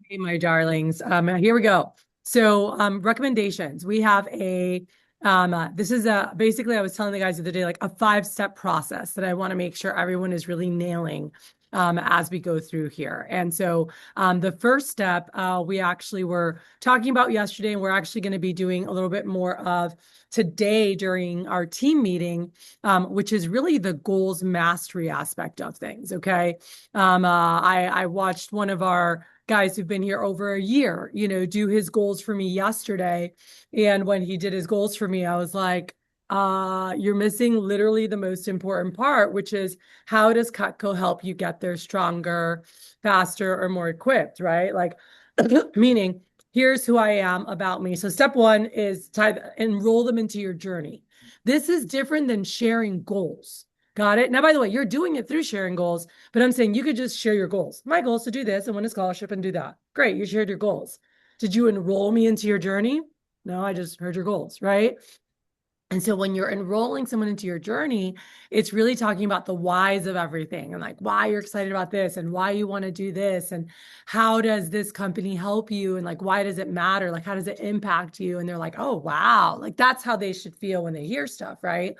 Hey, my darlings. Here we go. So, recommendations. We have this is basically, I was telling the guys the other day, like a 5-step process that I want to make sure everyone is really nailing, as we go through here. And so, the first step, we actually were talking about yesterday, and we're actually going to be doing a little bit more of today during our team meeting, which is really the goals mastery aspect of things. Okay. I watched one of our guys who've been here over a year, do his goals for me yesterday. And when he did his goals for me, I was like, you're missing literally the most important part, which is how does Cutco help you get there stronger, faster, or more equipped, right? Like, meaning, here's who I am about me. So, step one is to enroll them into your journey. This is different than sharing goals. Got it? Now, by the way, you're doing it through sharing goals, but I'm saying you could just share your goals. My goal is to do this and win a scholarship and do that. Great, you shared your goals. Did you enroll me into your journey? No, I just heard your goals, right? And so when you're enrolling someone into your journey, it's really talking about the whys of everything and like why you're excited about this and why you want to do this and how does this company help you and like why does it matter? Like how does it impact you? And they're like, oh, wow. Like that's how they should feel when they hear stuff, right?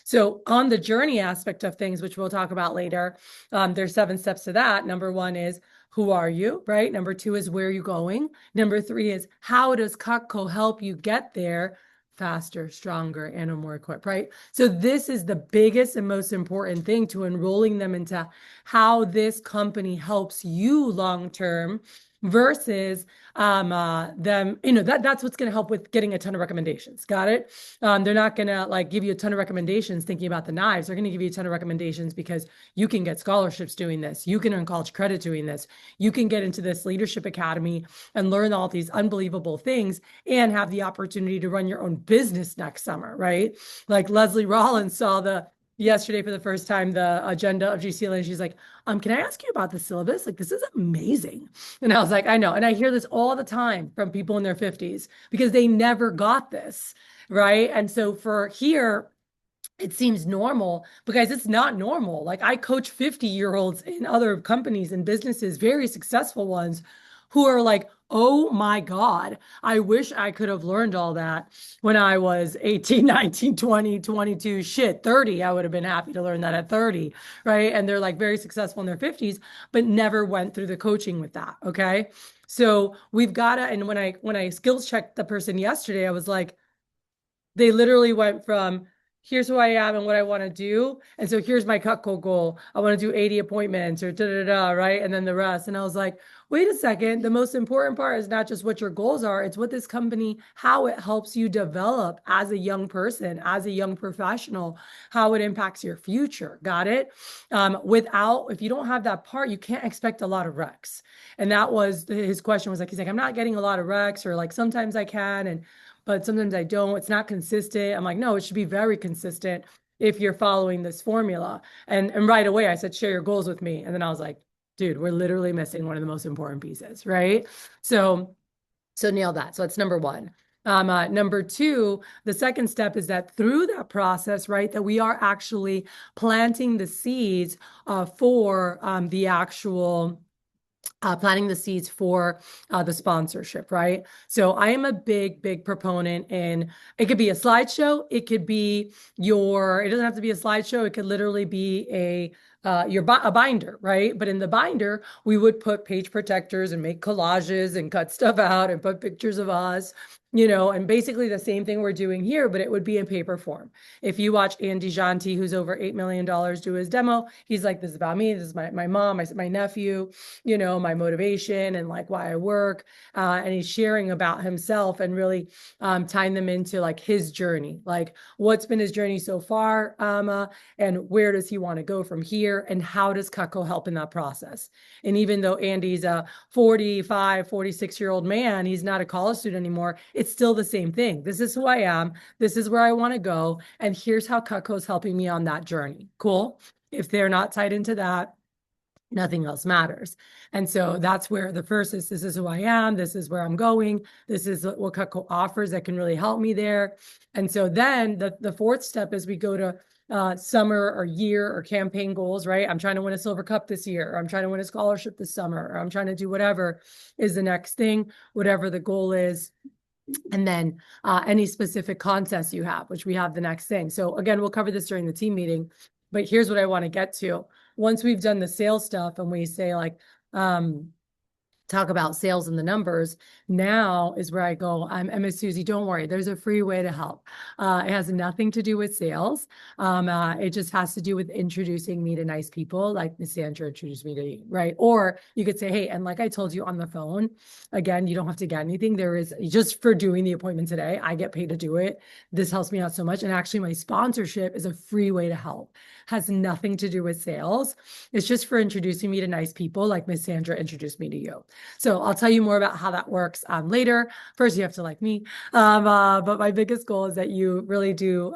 So on the journey aspect of things, which we'll talk about later, there's 7 steps to that. Number 1 is who are you, right? Number 2 is where are you going? Number 3 is how does Cutco help you get there faster, stronger, and more equipped, right? So this is the biggest and most important thing to enrolling them into how this company helps you long term versus them, that's what's going to help with getting a ton of recommendations. Got it? They're not going to like give you a ton of recommendations thinking about the knives. They're going to give you a ton of recommendations because you can get scholarships doing this. You can earn college credit doing this. You can get into this leadership academy and learn all these unbelievable things and have the opportunity to run your own business next summer, right? Like Leslie Rollins saw yesterday for the first time the agenda of GCLA. She's like, can I ask you about the syllabus? Like, this is amazing. And I was like, I know. And I hear this all the time from people in their 50s because they never got this, right? And so for here, it seems normal, but guys, it's not normal. Like I coach 50-year-olds in other companies and businesses, very successful ones, who are like, oh my God, I wish I could have learned all that when I was 18, 19, 20, 22, shit, 30. I would have been happy to learn that at 30, right? And they're like very successful in their 50s, but never went through the coaching with that. Okay. So we've got to, and when I skills checked the person yesterday, I was like, they literally went from here's who I am and what I want to do. And so here's my Cutco goal. I want to do 80 appointments or da da da, right? And then the rest. And I was like, wait a second. The most important part is not just what your goals are, it's what this company, how it helps you develop as a young person, as a young professional, how it impacts your future. Got it? If you don't have that part, you can't expect a lot of recs. And that was his question was like, he's like, I'm not getting a lot of recs, or like sometimes I can. But sometimes I don't. It's not consistent. I'm like, no, it should be very consistent if you're following this formula. And right away I said, share your goals with me. And then I was like, dude, we're literally missing one of the most important pieces, right? So nail that. So that's number 1. Number 2, the second step is that through that process, right, that we are actually planting the seeds for the actual planting the seeds for the sponsorship, right? So I am a big, big proponent in it could be a slideshow, it could be it doesn't have to be a slideshow, it could literally be a binder, right? But in the binder, we would put page protectors and make collages and cut stuff out and put pictures of us, and basically the same thing we're doing here, but it would be in paper form. If you watch Andy Janti, who's over $8 million, do his demo, he's like, this is about me, this is my mom, my nephew, my motivation and like why I work. And he's sharing about himself and really tying them into like his journey, like what's been his journey so far, and where does he want to go from here, and how does Cutco help in that process? And even though Andy's a 45, 46-year-old man, he's not a college student anymore, it's still the same thing. This is who I am. This is where I want to go. And here's how Cutco is helping me on that journey. Cool. If they're not tied into that, nothing else matters. And so that's where the first is, this is who I am. This is where I'm going. This is what Cutco offers that can really help me there. And so then the fourth step is we go to summer or year or campaign goals, right? I'm trying to win a silver cup this year, or I'm trying to win a scholarship this summer, or I'm trying to do whatever is the next thing, whatever the goal is. And then any specific contests you have, which we have the next thing. So again, we'll cover this during the team meeting, but here's what I want to get to. Once we've done the sales stuff and we say like, talk about sales and the numbers, now is where I go, Miss Susie, don't worry, there's a free way to help. It has nothing to do with sales. It just has to do with introducing me to nice people, like Miss Sandra introduced me to you, right? Or you could say, hey, and like I told you on the phone, again, you don't have to get anything. There is, just for doing the appointment today, I get paid to do it. This helps me out so much. And actually my sponsorship is a free way to help. Has nothing to do with sales. It's just for introducing me to nice people, like Miss Sandra introduced me to you. So I'll tell you more about how that works later. First, you have to like me. But my biggest goal is that you really do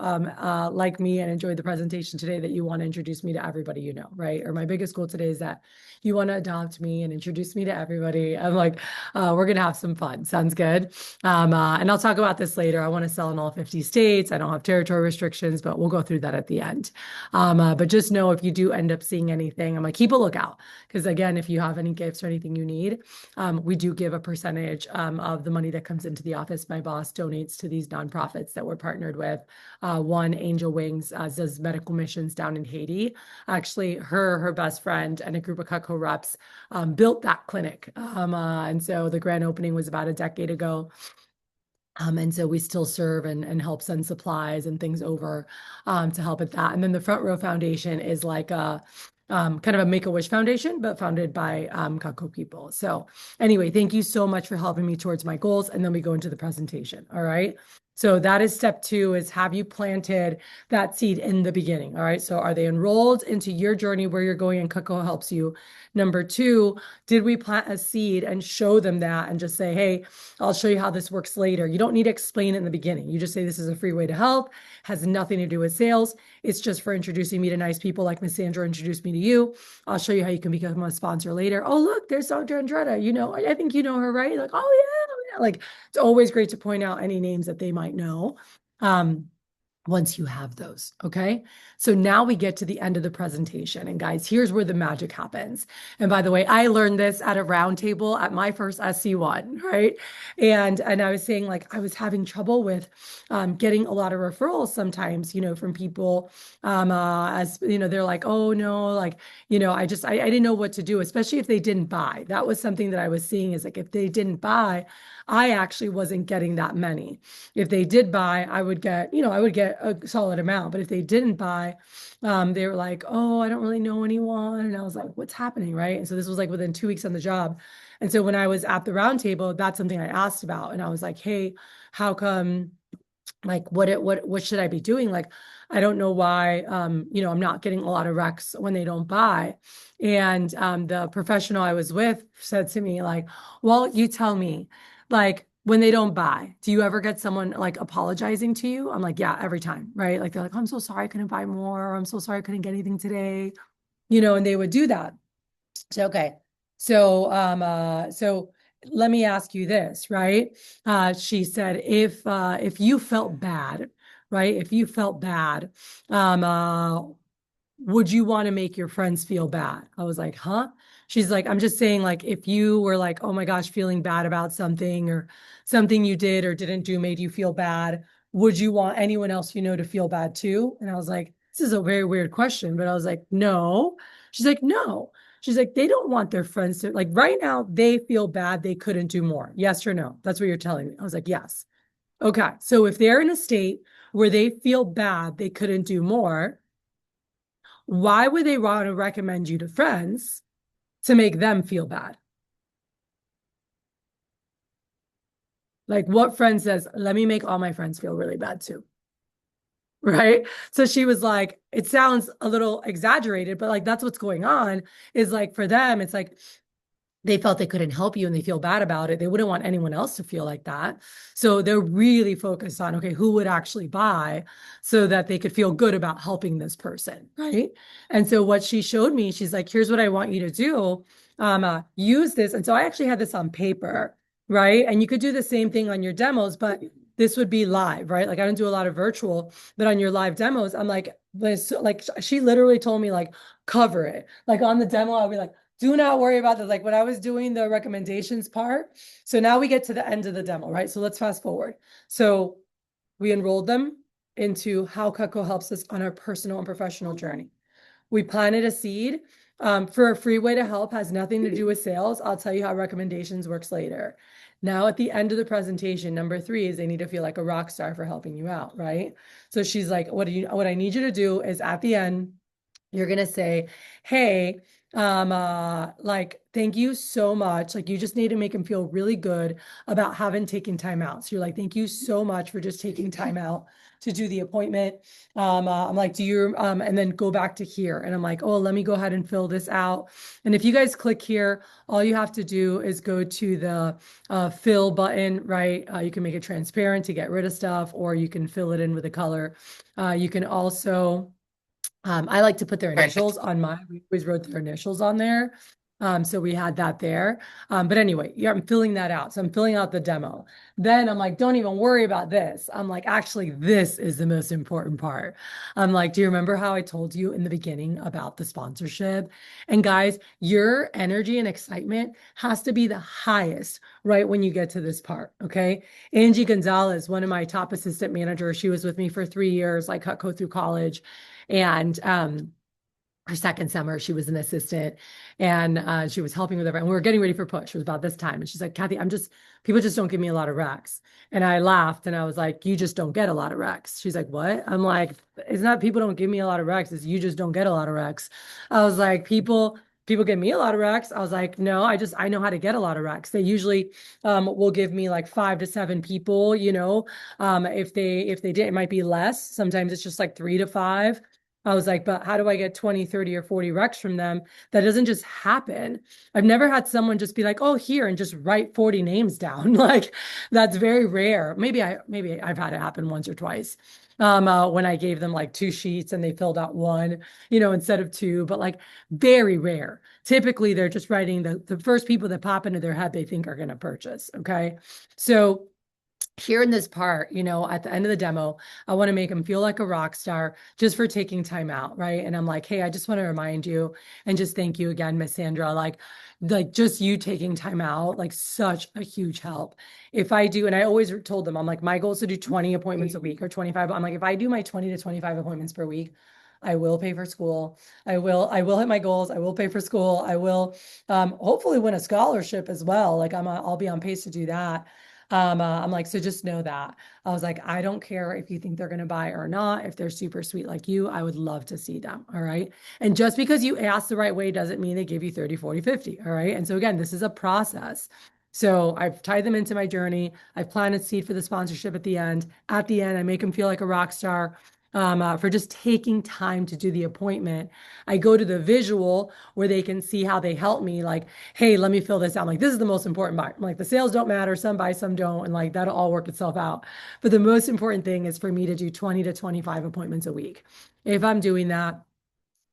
like me and enjoy the presentation today, that you want to introduce me to everybody you know, right? Or my biggest goal today is that you want to adopt me and introduce me to everybody. I'm like, we're going to have some fun. Sounds good. And I'll talk about this later. I want to sell in all 50 states. I don't have territory restrictions, but we'll go through that at the end. But just know if you do end up seeing anything, I'm like, keep a lookout. Because again, if you have any gifts or anything you need, we do give a percentage of the money that comes into the office. My boss donates to these nonprofits that we're partnered with. One, Angel Wings, does medical missions down in Haiti. Actually, her best friend and a group of Cutco reps built that clinic. And so the grand opening was about a decade ago. And so we still serve and help send supplies and things over to help with that. And then the Front Row Foundation is like a kind of a Make-A-Wish Foundation, but founded by Cutco people. So anyway, thank you so much for helping me towards my goals. And then we go into the presentation. All right. So that is step 2, is have you planted that seed in the beginning? All right. So are they enrolled into your journey where you're going and Cutco helps you? Number 2, did we plant a seed and show them that and just say, hey, I'll show you how this works later. You don't need to explain it in the beginning. You just say, this is a free way to help, has nothing to do with sales. It's just for introducing me to nice people like Miss Sandra introduced me to you. I'll show you how you can become a sponsor later. Oh, look, there's Dr. Andretta. You know, I think you know her, right? Like, oh yeah. Like, it's always great to point out any names that they might know. Once you have those, okay? So now we get to the end of the presentation. And guys, here's where the magic happens. And by the way, I learned this at a roundtable at my first SC1, right? And I was saying, like, I was having trouble with getting a lot of referrals sometimes, you know, from people as, you know, they're like, oh no, like, you know, I didn't know what to do, especially if they didn't buy. That was something that I was seeing, is like, if they didn't buy, I actually wasn't getting that many. If they did buy, I would get, you know, I would get a solid amount. But if they didn't buy, they were like, oh, I don't really know anyone. And I was like, what's happening, right? And so this was like within 2 weeks on the job. And so when I was at the roundtable, that's something I asked about. And I was like, hey, how come, like, what should I be doing? Like, I don't know why, you know, I'm not getting a lot of recs when they don't buy. And the professional I was with said to me, like, well, you tell me, like, when they don't buy, do you ever get someone like apologizing to you? I'm like, yeah, every time, right? Like, they're like, I'm so sorry I couldn't buy more. Or, I'm so sorry I couldn't get anything today, you know, and they would do that. So, okay. So let me ask you this, right? She said, if you felt bad, right? If you felt bad, would you want to make your friends feel bad? I was like, huh? She's like, I'm just saying, like, if you were like, oh my gosh, feeling bad about something, or something you did or didn't do made you feel bad, would you want anyone else you know to feel bad too? And I was like, this is a very weird question, but I was like, no. She's like, no. She's like, they don't want their friends to, like, right now, they feel bad they couldn't do more. Yes or no? That's what you're telling me. I was like, yes. Okay. So if they're in a state where they feel bad they couldn't do more, why would they want to recommend you to friends to make them feel bad? Like, what friend says, let me make all my friends feel really bad too? Right? So she was like, it sounds a little exaggerated, but like, that's what's going on, is like, for them, it's like, they felt they couldn't help you and they feel bad about it. They wouldn't want anyone else to feel like that. So they're really focused on, okay, who would actually buy, so that they could feel good about helping this person, right? And so what she showed me, she's like, here's what I want you to do. Use this. And so I actually had this on paper, right? And you could do the same thing on your demos, but this would be live, right? Like, I don't do a lot of virtual, but on your live demos, I'm like, this, like she literally told me like cover it. Like on the demo, I'll be like, do not worry about this. Like when I was doing the recommendations part. So now we get to the end of the demo, right? So let's fast forward. So we enrolled them into how Cutco helps us on our personal and professional journey. We planted a seed for a free way to help, has nothing to do with sales. I'll tell you how recommendations works later. Now, at the end of the presentation, number 3 is they need to feel like a rock star for helping you out, right? So she's like, what I need you to do is at the end, you're gonna say, hey, like, thank you so much. Like, you just need to make him feel really good about having taken time out. So you're like, thank you so much for just taking time out to do the appointment. I'm like, do you, and then go back to here. And I'm like, oh, let me go ahead and fill this out. And if you guys click here, all you have to do is go to the fill button, right? You can make it transparent to get rid of stuff, or you can fill it in with a color. You can also, I like to put their initials on mine. We always wrote their initials on there. So we had that there. But anyway, yeah, I'm filling that out. So I'm filling out the demo. Then I'm like, don't even worry about this. I'm like, actually, this is the most important part. I'm like, do you remember how I told you in the beginning about the sponsorship? And guys, your energy and excitement has to be the highest right when you get to this part. Okay. Angie Gonzalez, one of my top assistant managers, she was with me for 3 years, like Cutco through college. And her second summer, she was an assistant and she was helping with everything. We were getting ready for push. It was about this time. And she's like, Kathy, people just don't give me a lot of recs. And I laughed and I was like, you just don't get a lot of recs. She's like, what? I'm like, it's not people don't give me a lot of recs. It's you just don't get a lot of recs. I was like, people give me a lot of recs. I was like, no, I know how to get a lot of recs. They usually will give me like 5 to 7 people, you know. If they did, it might be less. Sometimes it's just like 3 to 5. I was like, but how do I get 20, 30, or 40 recs from them? That doesn't just happen. I've never had someone just be like, oh, here, and just write 40 names down. Like that's very rare. Maybe I've had it happen once or twice. When I gave them like 2 sheets and they filled out 1, you know, instead of 2, but like very rare. Typically, they're just writing the first people that pop into their head they think are going to purchase. Okay. So here in this part, you know, at the end of the demo, I want to make them feel like a rock star just for taking time out, right? And I'm like, hey, I just want to remind you and just thank you again, Miss Sandra. Like just you taking time out, like such a huge help. If I do, and I always told them, I'm like, my goal is to do 20 appointments a week or 25. I'm like, if I do my 20 to 25 appointments per week, I will pay for school. I will hit my goals. I will pay for school. I will hopefully win a scholarship as well. Like I'll be on pace to do that. I'm like, so just know that. I was like, I don't care if you think they're going to buy or not. If they're super sweet like you, I would love to see them. All right. And just because you ask the right way doesn't mean they give you 30, 40, 50. All right. And so again, this is a process. So I've tied them into my journey. I've planted seed for the sponsorship at the end. At the end, I make them feel like a rock star. For just taking time to do the appointment. I go to the visual where they can see how they help me. Like, hey, let me fill this out. I'm like, this is the most important part. I'm like, the sales don't matter. Some buy, some don't. And like, that'll all work itself out. But the most important thing is for me to do 20 to 25 appointments a week. If I'm doing that,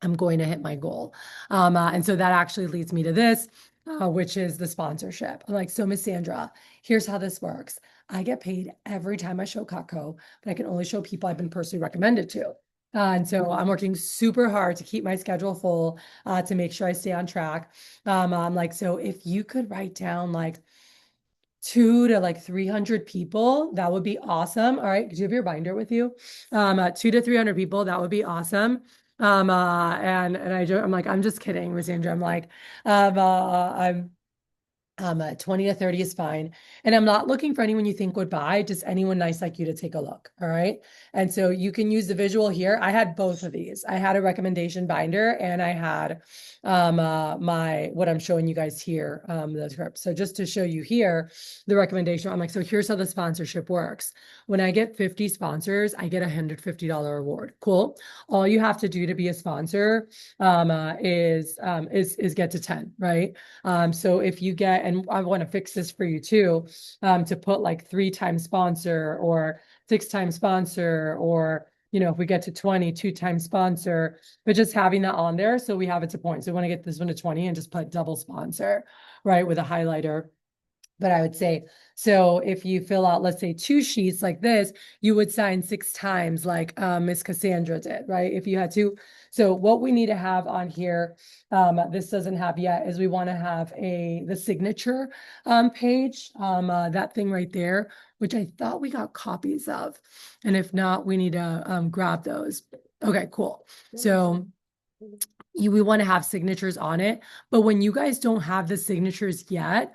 I'm going to hit my goal. And so that actually leads me to this, which is the sponsorship. I'm like, so Miss Sandra, here's how this works. I get paid every time I show Cutco, but I can only show people I've been personally recommended to. And so I'm working super hard to keep my schedule full, to make sure I stay on track. I'm like, so if you could write down like 2 to like 300 people, that would be awesome. All right. Do you have your binder with you? 2 to 300 people, that would be awesome. And I'm like, I'm just kidding, Rosandra. I'm like, I'm 20 to 30 is fine. And I'm not looking for anyone you think would buy, just anyone nice like you to take a look. All right. And so you can use the visual here. I had both of these. I had a recommendation binder and I had what I'm showing you guys here, the script. So just to show you here, the recommendation, I'm like, so here's how the sponsorship works. When I get 50 sponsors, I get a $150 reward. Cool. All you have to do to be a sponsor is get to 10, right? So if you get, and I want to fix this for you too, to put like 3 times sponsor or 6 times sponsor, or, you know, if we get to 20, 2 times sponsor, but just having that on there. So we have it to point. So we want to get this one to 20 and just put double sponsor, right? With a highlighter. But I would say, so if you fill out, let's say 2 sheets like this, you would sign 6 times like Miss Cassandra did, right? If you had to. So what we need to have on here, this doesn't have yet, is we want to have the signature page, that thing right there, which I thought we got copies of. And if not, we need to grab those. Okay, cool. So we want to have signatures on it, but when you guys don't have the signatures yet,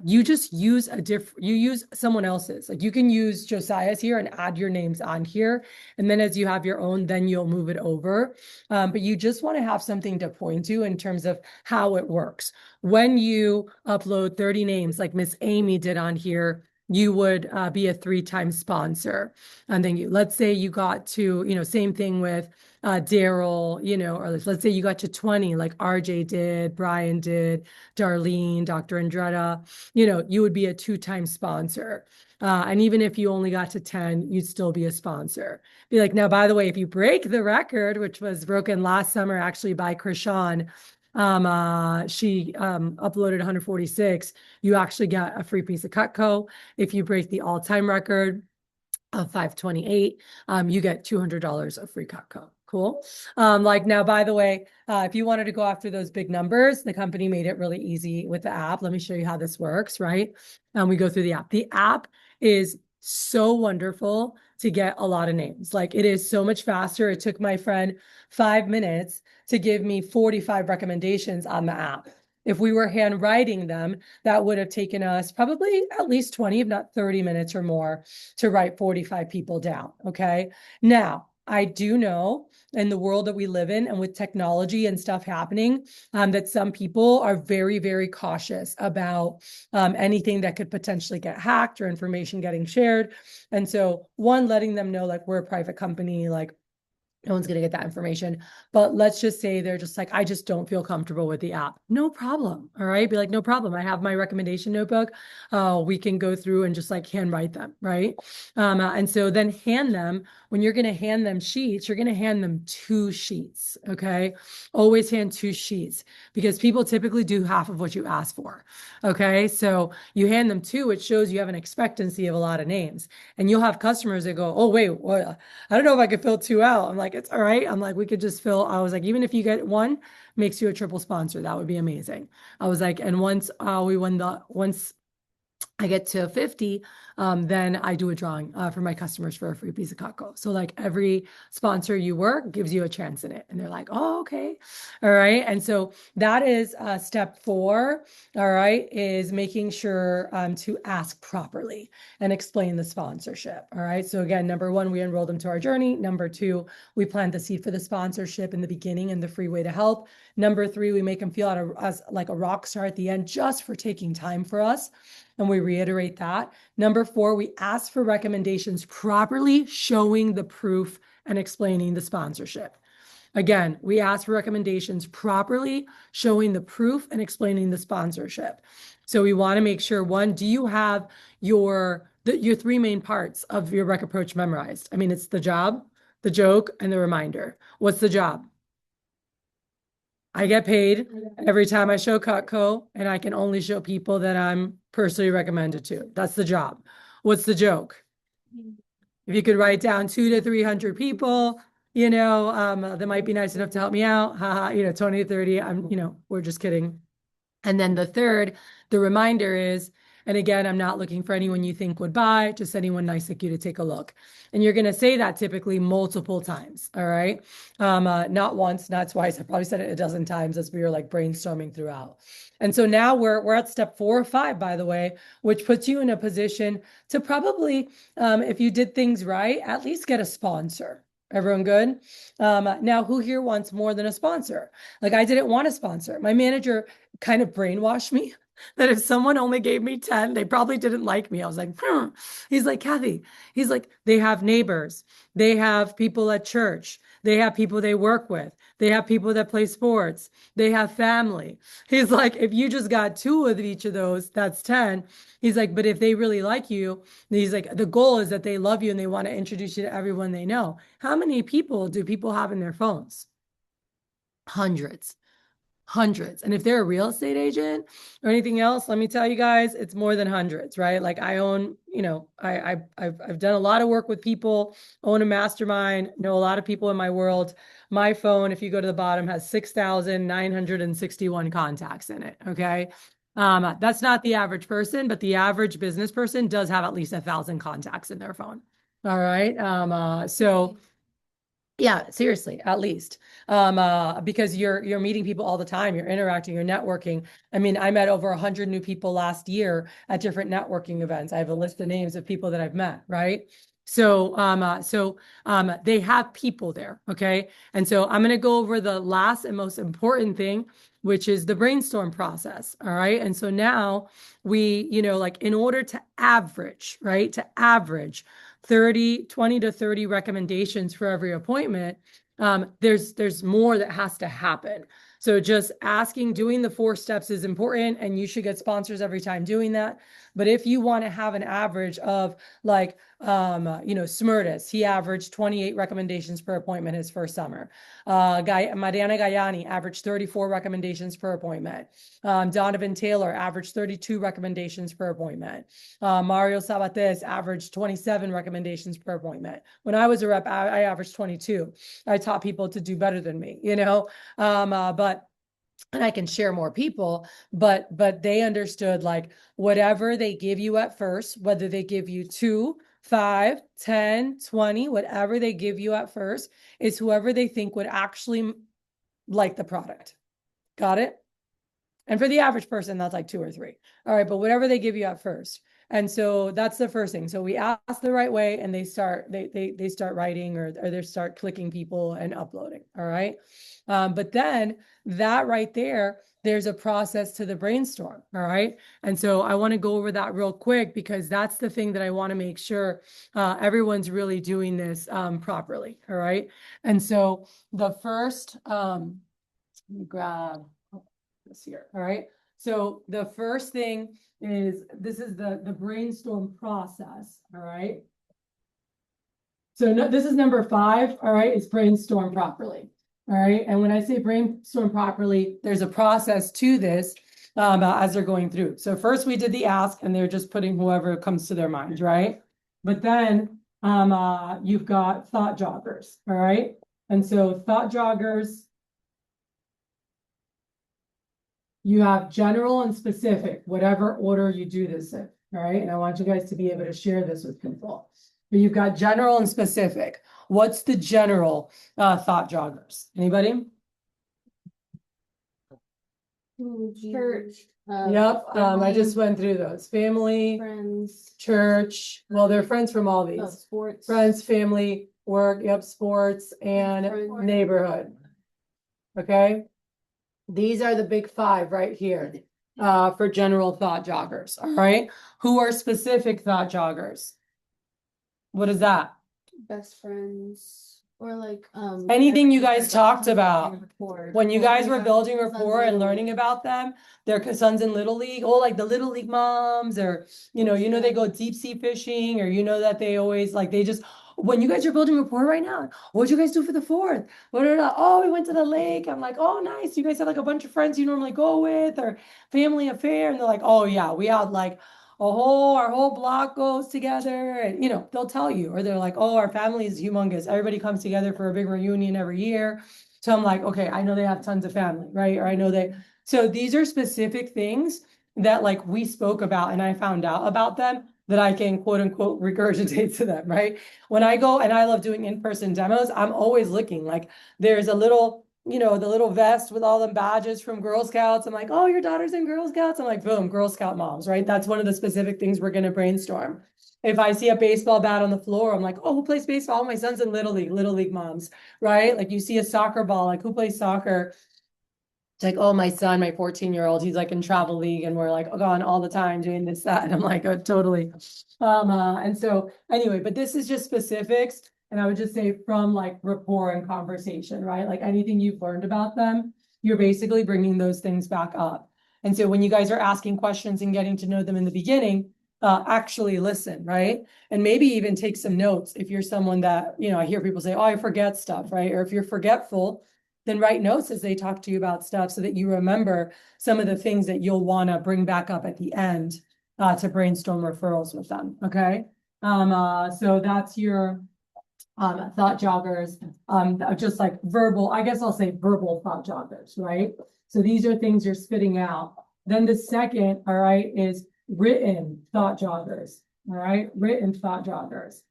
you just use you use someone else's. Like you can use Josiah's here and add your names on here, and then as you have your own, then you'll move it over. But you just want to have something to point to in terms of how it works. When you upload 30 names, like Miss Amy did on here, you would be a 3-time sponsor. And then let's say you got to, same thing with Daryl, or let's say you got to 20, like RJ did, Brian did, Darlene, Dr. Andretta, you would be a 2-time sponsor. And even if you only got to 10, you'd still be a sponsor. Be like, now, by the way, if you break the record, which was broken last summer, actually by Krishan, she uploaded 146, you actually get a free piece of Cutco. If you break the all-time record of 528, you get $200 of free Cutco. Cool. Like now, by the way, if you wanted to go after those big numbers, the company made it really easy with the app. Let me show you how this works, right? We go through the app. The app is so wonderful to get a lot of names. Like it is so much faster. It took my friend 5 minutes to give me 45 recommendations on the app. If we were handwriting them, that would have taken us probably at least 20, if not 30 minutes or more to write 45 people down. Okay. Now, I do know in the world that we live in and with technology and stuff happening, that some people are very, very cautious about anything that could potentially get hacked or information getting shared. And so one, letting them know, like, we're a private company, like, no one's going to get that information. But let's just say they're just like, I just don't feel comfortable with the app. No problem. All right. Be like, no problem. I have my recommendation notebook. We can go through and just like handwrite them. Right. And so then hand them, when you're going to hand them sheets, you're going to hand them 2 sheets. Okay. Always hand 2 sheets because people typically do half of what you ask for. Okay. So you hand them 2, it shows you have an expectancy of a lot of names. And you'll have customers that go, oh, wait, what? I don't know if I could fill 2 out. I'm like, it's all right. I'm like, we could just fill. I was like, even if you get 1, makes you a triple sponsor. That would be amazing. I was like, and once once I get to 50, then I do a drawing for my customers for a free piece of Cutco. So like every sponsor you work gives you a chance in it. And they're like, oh, okay. All right. And so that is step 4. All right. Is making sure to ask properly and explain the sponsorship. All right. So again, number 1, we enroll them to our journey. Number 2, we plant the seed for the sponsorship in the beginning and the free way to help. Number 3, we make them feel as like a rock star at the end just for taking time for us. And we reiterate that. Number 4, we ask for recommendations properly, showing the proof and explaining the sponsorship. Again, we ask for recommendations properly, showing the proof and explaining the sponsorship. So we want to make sure, 1, do you have your 3 main parts of your rec approach memorized? I mean, it's the job, the joke, and the reminder. What's the job? I get paid every time I show Cutco, and I can only show people that I'm personally recommended to. That's the job. What's the joke? If you could write down 200 to 300 people, that might be nice enough to help me out. 20 to 30. We're just kidding. And then the third, the reminder is, and again, I'm not looking for anyone you think would buy, just anyone nice like you to take a look. And you're going to say that typically multiple times. All right. Not once, not twice. I probably said it a dozen times as we were like brainstorming throughout. And so now we're at step 4 or 5, by the way, which puts you in a position to probably, if you did things right, at least get a sponsor. Everyone good? Now, who here wants more than a sponsor? Like I didn't want a sponsor. My manager kind of brainwashed me that if someone only gave me 10, they probably didn't like me. I was like, He's like, Kathy, he's like, they have neighbors. They have people at church. They have people they work with. They have people that play sports. They have family. He's like, if you just got 2 of each of those, that's 10. He's like, but if they really like you, he's like, the goal is that they love you and they want to introduce you to everyone they know. How many people do people have in their phones? Hundreds. hundreds. And if they're a real estate agent or anything else, let me tell you guys, it's more than hundreds, right? Like I own, I've done a lot of work with people, own a mastermind, know a lot of people in my world. My phone, if you go to the bottom, has 6,961 contacts in it. Okay. That's not the average person, but the average business person does have at least 1,000 contacts in their phone. All right. So yeah, seriously, at least. Because you're meeting people all the time, you're interacting, you're networking. I mean, I met over 100 new people last year at different networking events. I have a list of names of people that I've met, right? So they have people there, okay? And so I'm going to go over the last and most important thing, which is the brainstorm process, all right? And so now we, like in order to average, right? To average 20 to 30 recommendations for every appointment, there's more that has to happen. So just asking, doing the 4 steps is important, and you should get sponsors every time doing that. But if you want to have an average of like, Smirtis, he averaged 28 recommendations per appointment his first summer. Mariana Gayani averaged 34 recommendations per appointment. Donovan Taylor averaged 32 recommendations per appointment. Mario Sabates averaged 27 recommendations per appointment. When I was a rep, I averaged 22. I taught people to do better than me, but and I can share more people, but they understood like whatever they give you at first, whether they give you 2, 5, 10, 20, whatever they give you at first is whoever they think would actually like the product. Got it? And for the average person, that's like 2 or 3. All right, but whatever they give you at first. And so that's the first thing. So we ask the right way, and they start writing or they start clicking people and uploading. All right. But then that right there's a process to the brainstorm. All right. And so I want to go over that real quick because that's the thing that I want to make sure everyone's really doing this properly. All right. And so the first, let me grab this here. All right. So the first thing is this is the brainstorm process. All right. So this is number 5. All right. It's brainstorm properly. All right. And when I say brainstorm properly, there's a process to this as they're going through. So first we did the ask, and they're just putting whoever comes to their mind. Right. But then you've got thought joggers. All right. And so thought joggers, you have general and specific, whatever order you do this in, all right? And I want you guys to be able to share this with people. But you've got general and specific. What's the general thought joggers? Anybody? Church. Yep, I just went through those. Family, Friends. church. Well, they're friends from all these. Sports. Friends, family, work, yep, sports, and Friends. neighborhood. Okay? These are the big 5 right here for general thought joggers. All right. Who are specific thought joggers? What is that? Best friends. Or like anything you guys talked about rapport. when you guys were building rapport and learning about them, their sons in Little League, like the Little League moms, or they go deep sea fishing, or that they always like they just when you guys are building rapport right now, what'd you guys do for the 4th? Oh, we went to the lake. I'm like, oh, nice. You guys have like a bunch of friends you normally go with, or family affair. And they're like, oh yeah, we had like our whole block goes together, and they'll tell you, or they're like, oh, our family is humongous. Everybody comes together for a big reunion every year. So I'm like, okay, I know they have tons of family, right? Or I know so these are specific things that like we spoke about and I found out about them that I can quote unquote regurgitate to them, right? When I go, and I love doing in-person demos, I'm always looking like there's a little, the little vest with all the badges from Girl Scouts. I'm like, oh, your daughter's in Girl Scouts. I'm like, boom, Girl Scout moms, right? That's one of the specific things we're going to brainstorm. If I see a baseball bat on the floor, I'm like, oh, who plays baseball? Oh, my son's in Little League moms, right? Like you see a soccer ball, like who plays soccer? It's like, oh, my son, my 14-year-old, he's like in travel league, and we're like gone all the time doing this, that. And I'm like, oh, totally. And so anyway, but this is just specifics. And I would just say from like rapport and conversation, right? Like anything you've learned about them, you're basically bringing those things back up. And so when you guys are asking questions and getting to know them in the beginning, actually listen, right? And maybe even take some notes if you're someone that, I hear people say, oh, I forget stuff, right? Or if you're forgetful, then write notes as they talk to you about stuff so that you remember some of the things that you'll want to bring back up at the end to brainstorm referrals with them. Okay. So that's your thought joggers, just like verbal, I guess I'll say verbal thought joggers, right? So these are things you're spitting out. Then the second, all right, is written thought joggers, all right? Written thought joggers.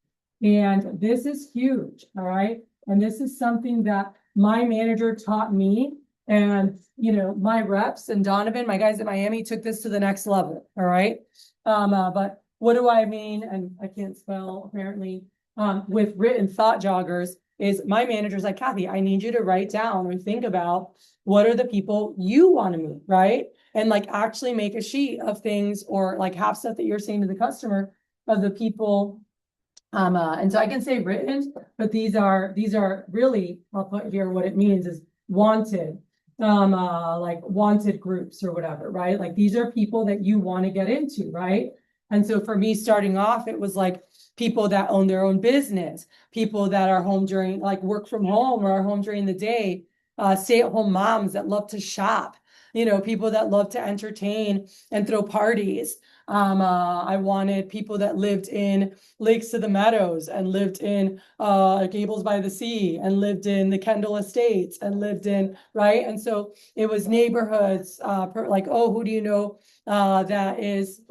And this is huge, all right? And this is something that my manager taught me. And, you know, my reps and Donovan, my guys at Miami took this to the next level, all right? But what do I mean? And I can't spell apparently. With written thought joggers is my manager's like, Kathy, I need you to write down or think about what are the people you want to meet, right? And like actually make a sheet of things or like have stuff that you're saying to the customer of the people. And so I can say written, but these are really, I'll put here what it means is wanted, like wanted groups or whatever, right? Like these are people that you want to get into, right? And so for me starting off, it was like people that own their own business, people that are home during like work from home or are home during the day, stay-at-home moms that love to shop, you know, people that love to entertain and throw parties. I wanted people that lived in Lakes to the Meadows and lived in Gables by the Sea and lived in the Kendall Estates and lived in, right? And so it was neighborhoods, like, oh, who do you know that is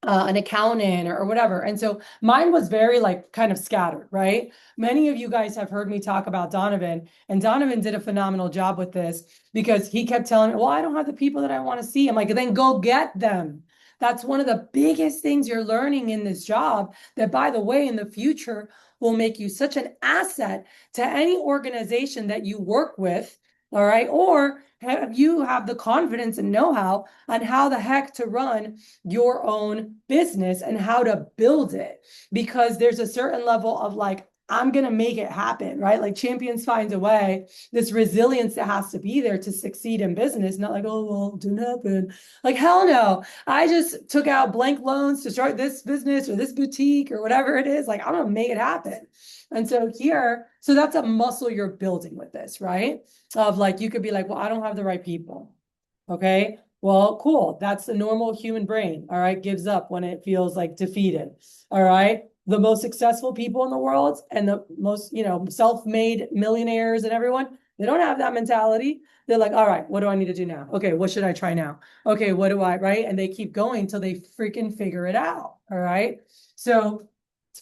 an accountant or whatever. And so mine was very like kind of scattered, right? Many of you guys have heard me talk about Donovan, and Donovan did a phenomenal job with this because he kept telling me, well, I don't have the people that I want to see. I'm like, then go get them. That's one of the biggest things you're learning in this job that, by the way, in the future will make you such an asset to any organization that you work with. All right. Or have you have the confidence and know-how on how the heck to run your own business and how to build it, because there's a certain level of like, I'm going to make it happen, right? Like champions find a way, this resilience that has to be there to succeed in business. Not like, oh, well, it didn't happen. Like, hell no. I just took out blank loans to start this business or this boutique or whatever it is. Like, I'm going to make it happen. And so here, so that's a muscle you're building with this, right? Of like, you could be like, well, I don't have the right people. Okay. Well, cool. That's the normal human brain. All right. Gives up when it feels like defeated. All right. The most successful people in the world and the most, you know, self-made millionaires and everyone, they don't have that mentality. They're like, all right, what do I need to do now? Okay. What should I try now? Okay. What do I, right? And they keep going till they freaking figure it out. All right. So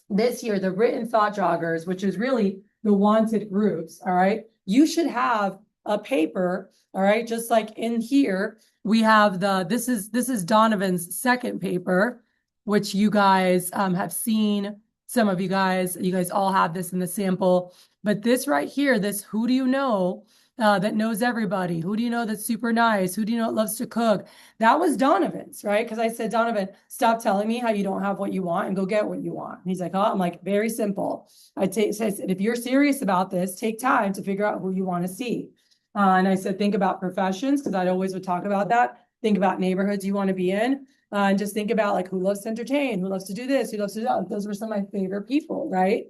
this year, the written thought joggers, which is really the wanted groups. All right. You should have a paper. All right. Just like in here, we have this is Donovan's second paper, which you guys have seen. Some of you guys all have this in the sample, but this right here, this who do you know that knows everybody? Who do you know that's super nice? Who do you know that loves to cook? That was Donovan's, right? Because I said, Donovan, stop telling me how you don't have what you want and go get what you want. And he's like, oh, I'm like, very simple. I said, if you're serious about this, take time to figure out who you want to see. And I said, think about professions, because I always would talk about that. Think about neighborhoods you want to be in. And just think about like who loves to entertain, who loves to do this, who loves to do that. Those were some of my favorite people, right?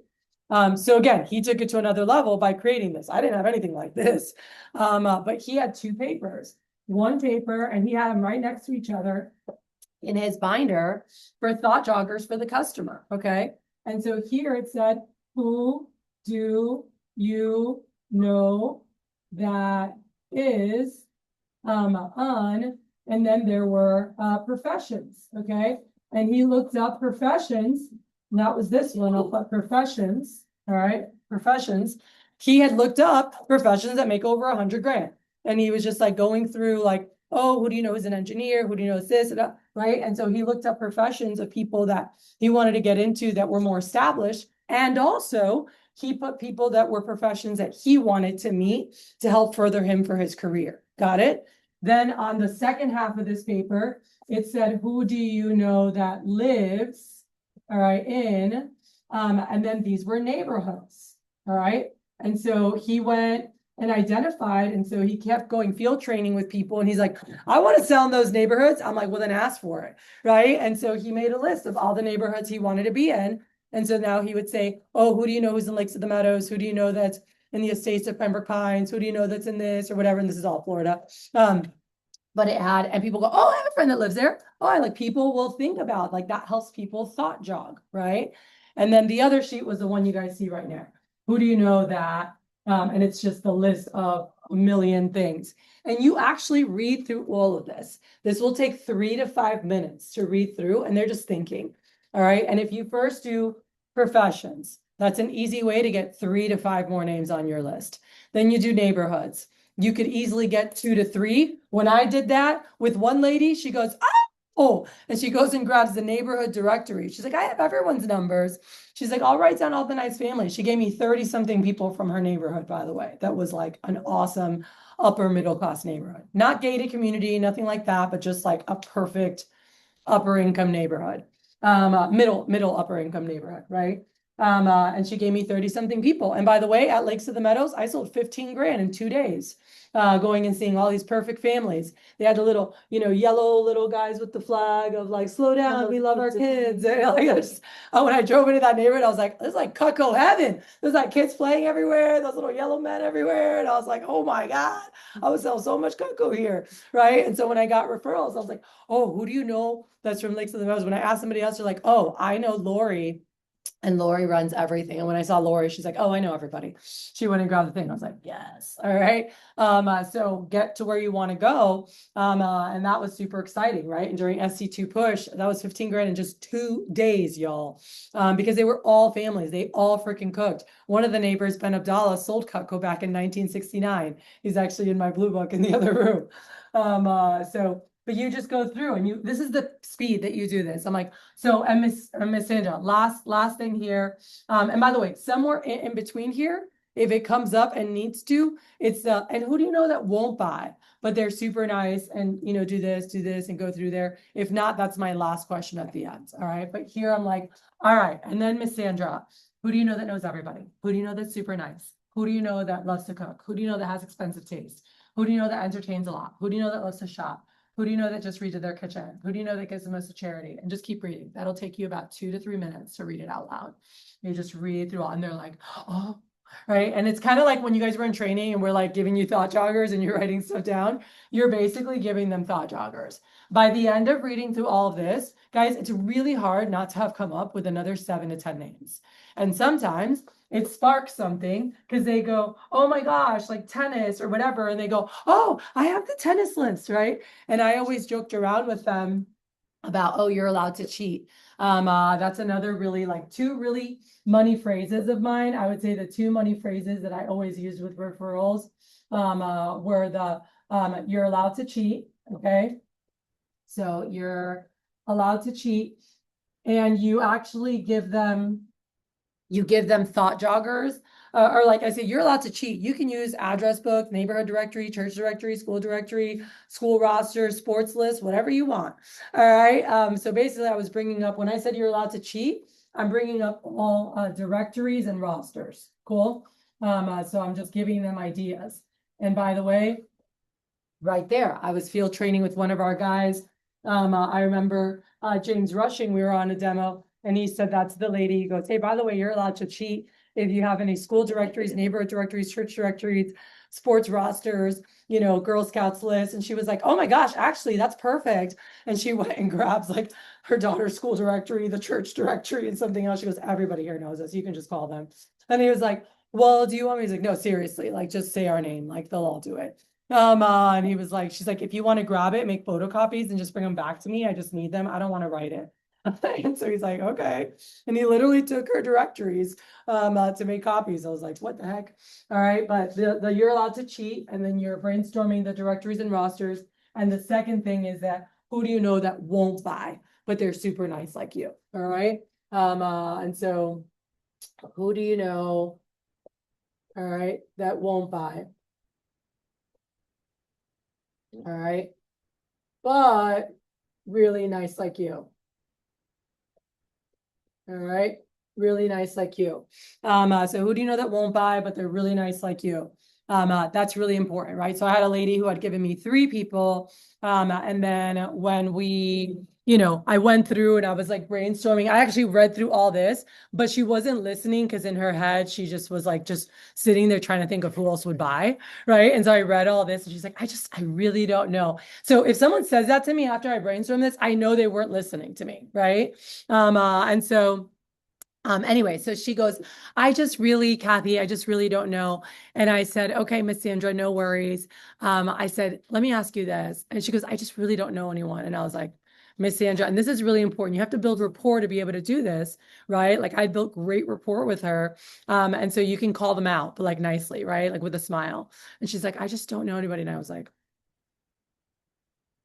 So again, he took it to another level by creating this. I didn't have anything like this. But he had two papers, one paper, and he had them right next to each other in his binder for thought joggers for the customer. Okay. And so here it said, who do you know that is on, and then there were professions. Okay. And he looked up professions. And that was this one. I'll put professions. All right. Professions. He had looked up professions that make over 100 grand. And he was just like going through like, oh, who do you know is an engineer? Who do you know is this? And that, right. And so he looked up professions of people that he wanted to get into that were more established. And also he put people that were professions that he wanted to meet to help further him for his career. Got it? Then on the second half of this paper, it said, who do you know that lives, all right, in, and then these were neighborhoods, all right? And so he went and identified, and so he kept going field training with people, and he's like, I want to sell in those neighborhoods. I'm like, well, then ask for it, right? And so he made a list of all the neighborhoods he wanted to be in. And so now he would say, oh, who do you know who's in Lakes of the Meadows? Who do you know that's in the estates of Pembroke Pines? Who do you know that's in this or whatever? And this is all Florida. But it had, and people go, oh, I have a friend that lives there. Oh, I like people will think about like that helps people thought jog, right? And then the other sheet was the one you guys see right now. Who do you know that? And it's just the list of a million things. And you actually read through all of this. This will take 3 to 5 minutes to read through, and they're just thinking. All right. And if you first do professions, that's an easy way to get 3 to 5 more names on your list. Then you do neighborhoods. You could easily get 2 to 3. When I did that with one lady, she goes, oh, and she goes and grabs the neighborhood directory. She's like, I have everyone's numbers. She's like, I'll write down all the nice families. She gave me 30 something people from her neighborhood, by the way. That was like an awesome upper middle class neighborhood. Not gated community, nothing like that, but just like a perfect upper income neighborhood. Middle upper income neighborhood, right? And she gave me 30 something people. And by the way, at Lakes of the Meadows, I sold 15 grand in 2 days, going and seeing all these perfect families. They had the little, yellow little guys with the flag of like, slow down, we love our kids. And when I drove into that neighborhood, I was like, this is like Cutco heaven. There's like kids playing everywhere, those little yellow men everywhere. And I was like, oh my God, I would sell so much Cutco here, right? And so when I got referrals, I was like, oh, who do you know that's from Lakes of the Meadows? When I asked somebody else, they're like, oh, I know Lori. And Lori runs everything. And when I saw Lori, she's like, oh, I know everybody. She went and grabbed the thing. I was like, yes. All right. So get to where you want to go. And that was super exciting, right? And during SC2 push, that was 15 grand in just 2 days, y'all. Because they were all families. They all freaking cooked. One of the neighbors, Ben Abdallah, sold Cutco back in 1969. He's actually in my blue book in the other room. But you just go through and this is the speed that you do this. I'm like, so, and Miss Sandra, last thing here. And by the way, somewhere in between here, if it comes up and needs to, it's and who do you know that won't buy, but they're super nice and, do this and go through there. If not, that's my last question at the end. All right. But here I'm like, all right. And then Miss Sandra, who do you know that knows everybody? Who do you know that's super nice? Who do you know that loves to cook? Who do you know that has expensive taste? Who do you know that entertains a lot? Who do you know that loves to shop? Who do you know that just redid their kitchen? Who do you know that gives the most to charity? And just keep reading. That'll take you about 2 to 3 minutes to read it out loud. You just read through all, and they're like, oh, right. And it's kind of like when you guys were in training and we're like giving you thought joggers and you're writing stuff down, you're basically giving them thought joggers. By the end of reading through all of this, guys, it's really hard not to have come up with another 7 to 10 names. And sometimes it sparks something because they go, oh my gosh, like tennis or whatever. And they go, oh, I have the tennis list, right? And I always joked around with them about, oh, you're allowed to cheat. That's another really like 2 really money phrases of mine. I would say the 2 money phrases that I always used with referrals were the you're allowed to cheat, okay? So you're allowed to cheat, and you actually give them thought joggers, or like I say, you're allowed to cheat. You can use address book, neighborhood directory, church directory, school roster, sports list, whatever you want. All right. So basically I was bringing up, when I said you're allowed to cheat, I'm bringing up all directories and rosters. Cool. So I'm just giving them ideas. And by the way, right there, I was field training with one of our guys. I remember James Rushing, we were on a demo. And he said, that's the lady. He goes, hey, by the way, you're allowed to cheat if you have any school directories, neighborhood directories, church directories, sports rosters, Girl Scouts list. And she was like, oh my gosh, actually, that's perfect. And she went and grabs like her daughter's school directory, the church directory, and something else. She goes, everybody here knows us. You can just call them. And he was like, well, do you want me? He's like, no, seriously, like just say our name. Like they'll all do it. And he was like, she's like, if you want to grab it, make photocopies and just bring them back to me. I just need them. I don't want to write it. And so he's like, okay. And he literally took her directories to make copies. I was like, what the heck? All right. But the you're allowed to cheat, and then you're brainstorming the directories and rosters. And the second thing is that who do you know that won't buy, but they're super nice like you? All right. And so who do you know, all right, that won't buy? All right. But really nice like you. All right. Really nice like you. So who do you know that won't buy, but they're really nice like you? That's really important, right? So I had a lady who had given me 3 people. And then when we, I went through and I was like brainstorming. I actually read through all this, but she wasn't listening because in her head, she just was like just sitting there trying to think of who else would buy. Right. And so I read all this and she's like, I really don't know. So if someone says that to me after I brainstorm this, I know they weren't listening to me. Right. And so anyway, so she goes, Kathy, I just really don't know. And I said, okay, Miss Sandra, no worries. I said, let me ask you this. And she goes, I just really don't know anyone. And I was like, Miss Sandra, and this is really important. You have to build rapport to be able to do this, right? Like I built great rapport with her. And so you can call them out, but like nicely, right? Like with a smile. And she's like, I just don't know anybody. And I was like,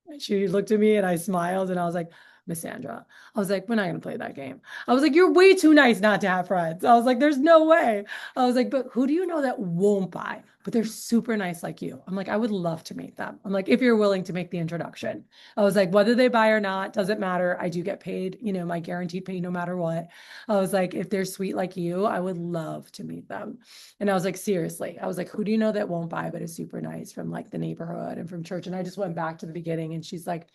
and she looked at me and I smiled and I was like, Miss Sandra, I was like, we're not going to play that game. I was like, you're way too nice not to have friends. I was like, there's no way. I was like, but who do you know that won't buy? But they're super nice like you. I'm like, I would love to meet them. I'm like, if you're willing to make the introduction. I was like, whether they buy or not, doesn't matter. I do get paid, my guaranteed pay no matter what. I was like, if they're sweet like you, I would love to meet them. And I was like, seriously, I was like, who do you know that won't buy, but is super nice from like the neighborhood and from church? And I just went back to the beginning and she's like,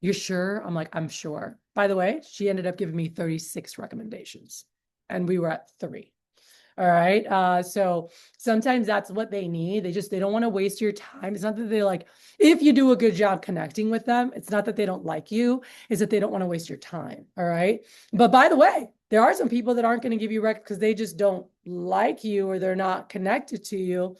you're sure? I'm like, I'm sure. By the way, she ended up giving me 36 recommendations and we were at 3. All right. So sometimes that's what they need. They don't want to waste your time. It's not that they like, if you do a good job connecting with them, it's not that they don't like you, it's that they don't want to waste your time. All right. But by the way, there are some people that aren't going to give you rec because they just don't like you or they're not connected to you.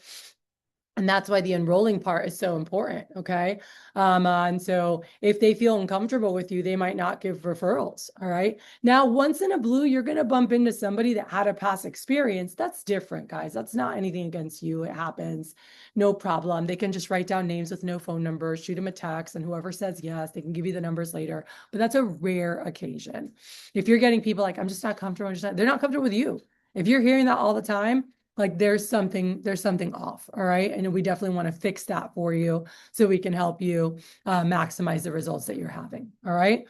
And that's why the enrolling part is so important. Okay. And so if they feel uncomfortable with you, they might not give referrals. All right. Now, once in a blue, you're going to bump into somebody that had a past experience. That's different, guys. That's not anything against you. It happens. No problem. They can just write down names with no phone numbers, shoot them a text, and whoever says yes, they can give you the numbers later. But that's a rare occasion. If you're getting people like, I'm just not comfortable, they're not comfortable with you. If you're hearing that all the time, like there's something off. All right. And we definitely want to fix that for you so we can help you maximize the results that you're having. All right.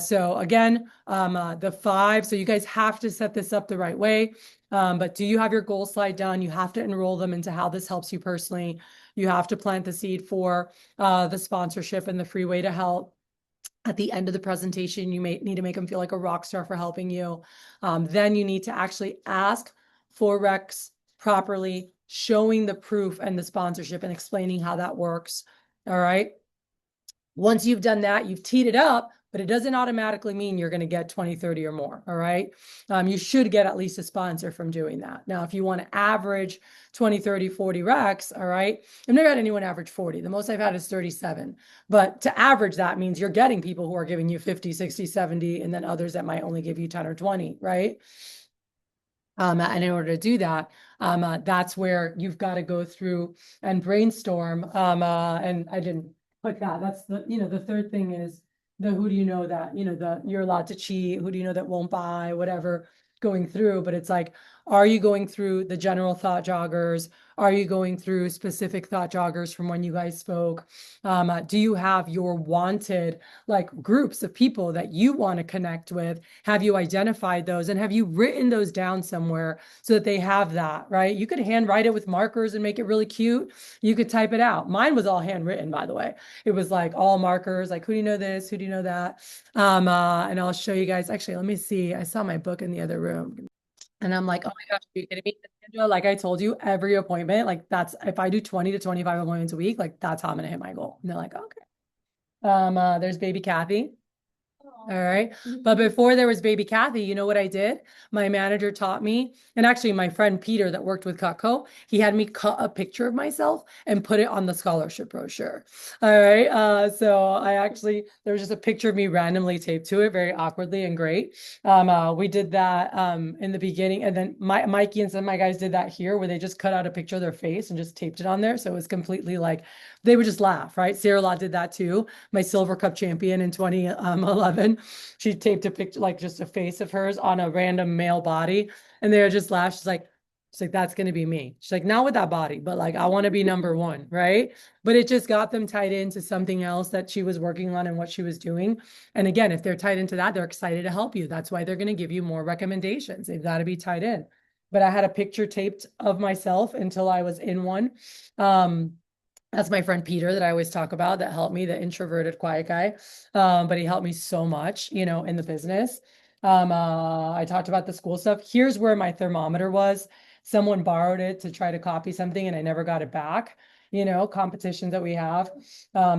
So again, the 5, so you guys have to set this up the right way. But do you have your goal slide done? You have to enroll them into how this helps you personally. You have to plant the seed for the sponsorship and the free way to help. At the end of the presentation, you may need to make them feel like a rock star for helping you. Then you need to actually ask for recs properly, showing the proof and the sponsorship and explaining how that works. All right. Once you've done that, you've teed it up, but it doesn't automatically mean you're going to get 20, 30 or more. All right. You should get at least a sponsor from doing that. Now, if you want to average 20, 30, 40 recs, all right. I've never had anyone average 40. The most I've had is 37. But to average that means you're getting people who are giving you 50, 60, 70, and then others that might only give you 10 or 20, right? And in order to do that, that's where you've got to go through and brainstorm. And I didn't put that. That's the third thing is the who do you know that, you're allowed to cheat, who do you know that won't buy, whatever, going through. But it's like, are you going through the general thought joggers? Are you going through specific thought joggers from when you guys spoke? Do you have your wanted like groups of people that you want to connect with? Have you identified those and have you written those down somewhere so that they have that, right? You could handwrite it with markers and make it really cute. You could type it out. Mine was all handwritten, by the way. It was like all markers, like who do you know this? Who do you know that? And I'll show you guys. Actually, let me see. I saw my book in the other room. And I'm like, oh my gosh, are you kidding me? Sandra? Like I told you, every appointment, like that's if I do 20 to 25 appointments a week, like that's how I'm gonna hit my goal. And they're like, okay. There's baby Kathy. All right. But before there was baby Kathy, you know what I did? My manager taught me, and actually my friend Peter that worked with Cutco, he had me cut a picture of myself and put it on the scholarship brochure. All right. So there was just a picture of me randomly taped to it, very awkwardly and great. We did that in the beginning, and then Mikey and some of my guys did that here where they just cut out a picture of their face and just taped it on there. So it was completely like they would just laugh, right? Sarah Law did that too. My Silver Cup champion in 2011. She taped a picture, like just a face of hers on a random male body. And they would just laugh. She's like, that's going to be me. She's like, not with that body, but like, I want to be number one. Right. But it just got them tied into something else that she was working on and what she was doing. And again, if they're tied into that, they're excited to help you. That's why they're going to give you more recommendations. They've got to be tied in. But I had a picture taped of myself until I was in one. That's my friend Peter that I always talk about that helped me, the introverted quiet guy. But he helped me so much, in the business. I talked about the school stuff. Here's where my thermometer was. Someone borrowed it to try to copy something and I never got it back. Competitions that we have.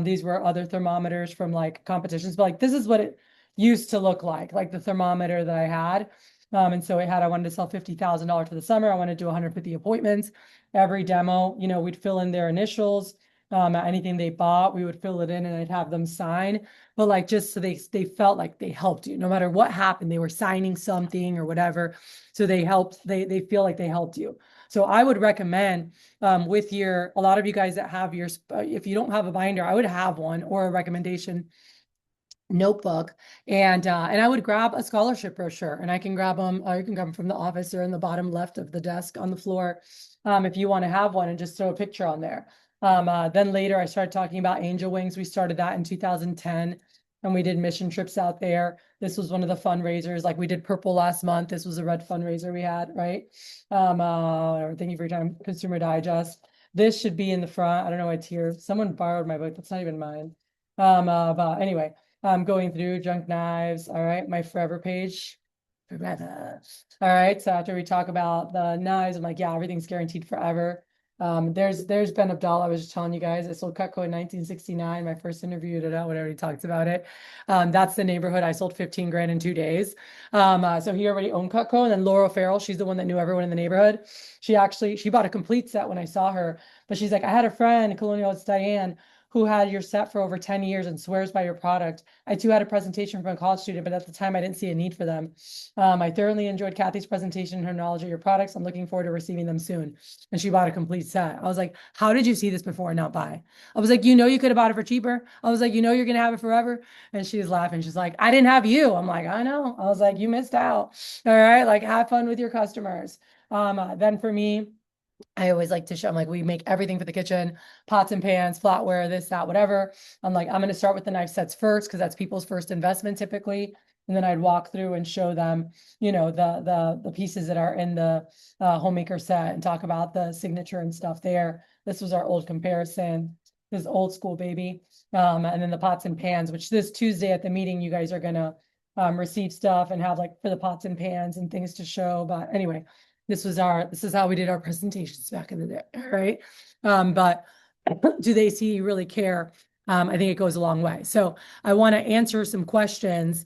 These were other thermometers from like competitions, but like this is what it used to look like the thermometer that I had. And so I wanted to sell $50,000 for the summer. I wanted to do 150 appointments. Every demo, we'd fill in their initials. Anything they bought, we would fill it in and I'd have them sign. But like just so they felt like they helped you, no matter what happened, they were signing something or whatever. So they helped, they feel like they helped you. So I would recommend with a lot of you guys that have if you don't have a binder, I would have one or a recommendation notebook, and I would grab a scholarship brochure, and I can grab them, or you can grab them from the office or in the bottom left of the desk on the floor, if you want to have one, and just throw a picture on there. Then later I started talking about Angel Wings. We started that in 2010, and we did mission trips out there. This was one of the fundraisers. Like we did Purple last month. This was a red fundraiser we had, right? Thank you for your time, Consumer Digest. This should be in the front. I don't know why it's here. Someone borrowed my book. That's not even mine. But anyway, going through junk knives. All right, my forever page. Forever. All right, so after we talk about the knives, I'm like, yeah, everything's guaranteed forever. There's Ben Abdallah. I was just telling you guys, I sold Cutco in 1969. My first interview, when I already talked about it. That's the neighborhood. I sold 15 grand in 2 days. So he already owned Cutco. And then Laurel Farrell, she's the one that knew everyone in the neighborhood. She bought a complete set when I saw her, but she's like, I had a friend, Colonial, it's Diane, who had your set for over 10 years and swears by your product. I too had a presentation from a college student, but at the time I didn't see a need for them. I thoroughly enjoyed Kathy's presentation and her knowledge of your products. I'm looking forward to receiving them soon. And she bought a complete set. I was like, how did you see this before and not buy? I was like, you could have bought it for cheaper. I was like, you're going to have it forever. And she was laughing. She's like, I didn't have you. I'm like, I know. I was like, you missed out. All right. Like have fun with your customers. Then for me, I always like to show, I'm like, we make everything for the kitchen, pots and pans, flatware, this, that, whatever. I'm like, I'm going to start with the knife sets first because that's people's first investment typically. And then I'd walk through and show them, the pieces that are in the homemaker set and talk about the signature and stuff there. This was our old comparison, this old school baby. And then the pots and pans, which this Tuesday at the meeting, you guys are going to receive stuff and have like for the pots and pans and things to show. But anyway, this is how we did our presentations back in the day, right? But do they see you really care? I think it goes a long way. So I want to answer some questions